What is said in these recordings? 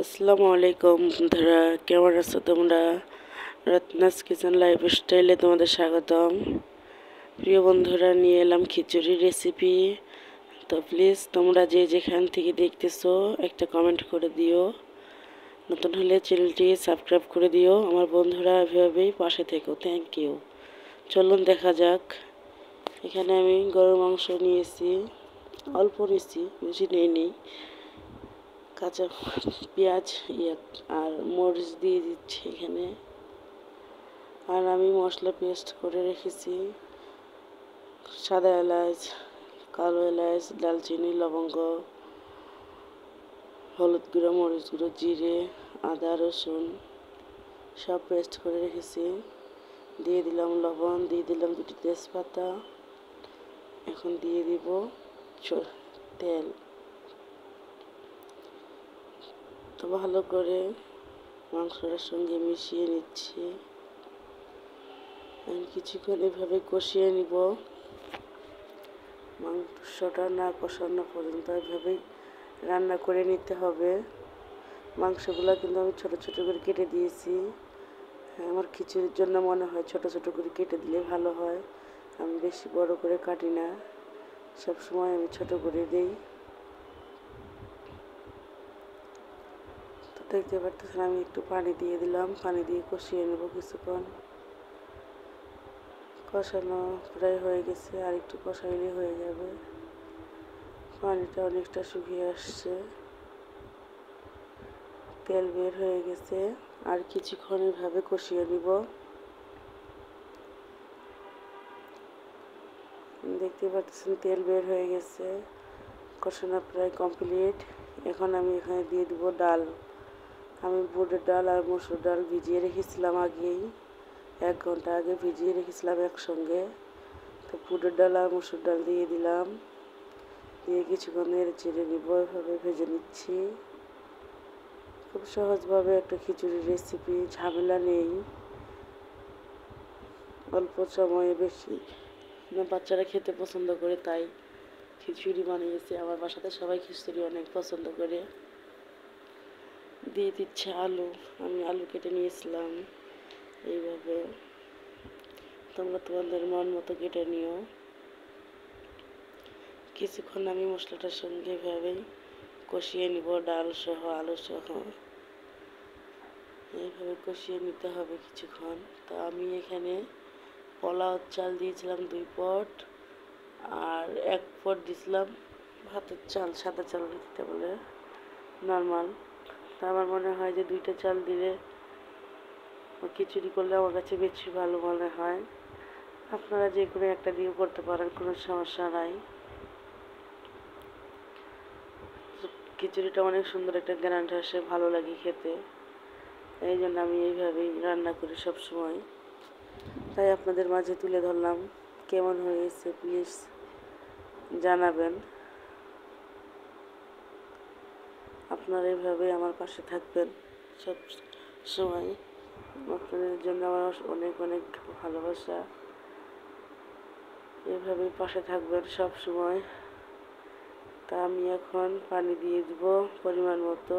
আসসালামু আলাইকুম বন্ধুরা, কেমন আছো তোমরা? রত্নাস কিচেন লাইফস্টাইলে তোমাদের স্বাগতম। প্রিয় বন্ধুরা, নিয়ে এলাম খিচুড়ি রেসিপি। তো প্লিজ তোমরা যে যেখান থেকে দেখতেছো একটা কমেন্ট করে দিও, নতুন হলে চ্যানেলটি সাবস্ক্রাইব করে দিও। আমার বন্ধুরা এভাবেই পাশে থেকো, থ্যাংক ইউ। চলুন দেখা যাক। এখানে আমি গরুর মাংস নিয়েছি, অল্প নিয়েছি, বেশি নিইনি। কাঁচা পেঁয়াজ আর মরিচ দিয়ে দিচ্ছি এখানে। আর আমি মশলা পেস্ট করে রেখেছি, সাদা এলাচ, কালো এলাচ, দালচিনি, লবঙ্গ, হলুদ গুঁড়ো, মরিচ গুঁড়ো, জিরে, আদা, রসুন সব পেস্ট করে রেখেছি। দিয়ে দিলাম লবণ, দিয়ে দিলাম 2টি তেজপাতা। এখন দিয়ে দিব তেল। তো ভালো করে মাংসটার সঙ্গে মিশিয়ে নিচ্ছি। কিছুক্ষণ এভাবে কষিয়ে নিব। মাংসটা না কষানো পর্যন্ত এভাবেই রান্না করে নিতে হবে। মাংসগুলো কিন্তু আমি ছোট ছোট করে কেটে দিয়েছি। আমার খিচুড়ির জন্য মনে হয় ছোট ছোট করে কেটে দিলে ভালো হয়। আমি বেশি বড় করে কাটি না, সবসময় আমি ছোট করে দিই। তো দেখতে পারতেছেন আমি একটু পানি দিয়ে দিলাম, পানি দিয়ে কষিয়ে নেব কিছুক্ষণ। কষানো প্রায় হয়ে গেছে, আর একটু কষাইলে হয়ে যাবে। পানিটা অনেকটা শুকিয়ে আসছে, তেল বের হয়ে গেছে। আর কিছুক্ষণ এভাবে কষিয়ে নিব। দেখতে পাচ্ছেন তেল বের হয়ে গেছে, কষানো প্রায় কমপ্লিট। এখন আমি এখানে দিয়ে দিব ডাল। আমি বুটের ডাল আর মসুর ডাল ভিজিয়ে রেখেছিলাম আগেই, 1 ঘন্টা আগে ভিজিয়ে রেখেছিলাম একসঙ্গে। তো বুটের ডাল আর মসুর ডাল দিয়ে দিলাম, দিয়ে কিছুক্ষণ নেড়ে চেড়ে নিব। এভাবে ভেজে নিচ্ছি। খুব সহজভাবে একটা খিচুড়ির রেসিপি, ঝামেলা নেই, অল্প সময়ে বেশি। বাচ্চারা খেতে পছন্দ করে, তাই খিচুড়ি বানিয়েছি। আমার বাসাতে সবাই খিচুড়ি অনেক পছন্দ করে। দিয়ে দিচ্ছে আলু। আমি আলু কেটে নিয়েছিলাম এইভাবে। তোমরা তোমাদের মন মতো কেটে নিও। কিছুক্ষণ আমি মশলাটার সঙ্গে এভাবেই কষিয়ে নিব, ডাল সহ আলু সহ এইভাবে কষিয়ে নিতে হবে কিছুক্ষণ। তো আমি এখানে পোলাও চাল দিয়েছিলাম 2 পট, আর 1 পট দিয়েছিলাম ভাতের চাল, সাদা চাল দিতে বলে নর্মাল। তা আমার মনে হয় যে 2টা চাল দিলে খিচুড়ি করলে আমার কাছে বেশি ভালো মনে হয়। আপনারা যে কোনো একটা দিয়ে করতে পারেন, কোনো সমস্যা নাই। খিচুড়িটা অনেক সুন্দর একটা গ্রান্ড আসে, ভালো লাগে খেতে। এই জন্য আমি এইভাবেই রান্না করি সব সময়, তাই আপনাদের মাঝে তুলে ধরলাম। কেমন হয়েছে প্লিজ জানাবেন। আপনারা এইভাবে আমার পাশে থাকবেন সব সময়। আপনাদের জন্য আমার অনেক অনেক ভালোবাসা। এভাবেই পাশে থাকবেন সব সময়। তা আমি এখন পানি দিয়ে দিব পরিমাণ মতো।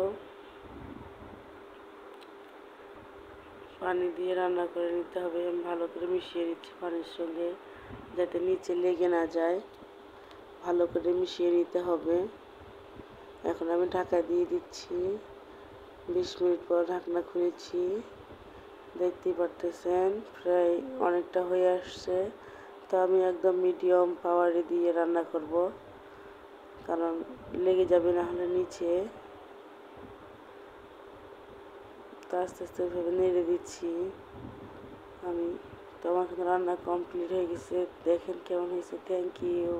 পানি দিয়ে রান্না করে নিতে হবে। আমি ভালো করে মিশিয়ে নিচ্ছি পানির সঙ্গে, যাতে নিচে লেগে না যায়। ভালো করে মিশিয়ে নিতে হবে। এখন আমি ঢাকা দিয়ে দিচ্ছি। 20 মিনিট পর ঢাকনা খুলেছি। দেখতেই পারতেছেন প্রায় অনেকটা হয়ে আসছে। তো আমি একদম মিডিয়াম পাওয়ারে দিয়ে রান্না করব, কারণ লেগে যাবে না হলে নিচে। তো আস্তে আস্তে এভাবে নেড়ে দিচ্ছি আমি। তো আমার রান্না কমপ্লিট হয়ে গেছে, দেখেন কেমন হয়েছে। Thank you.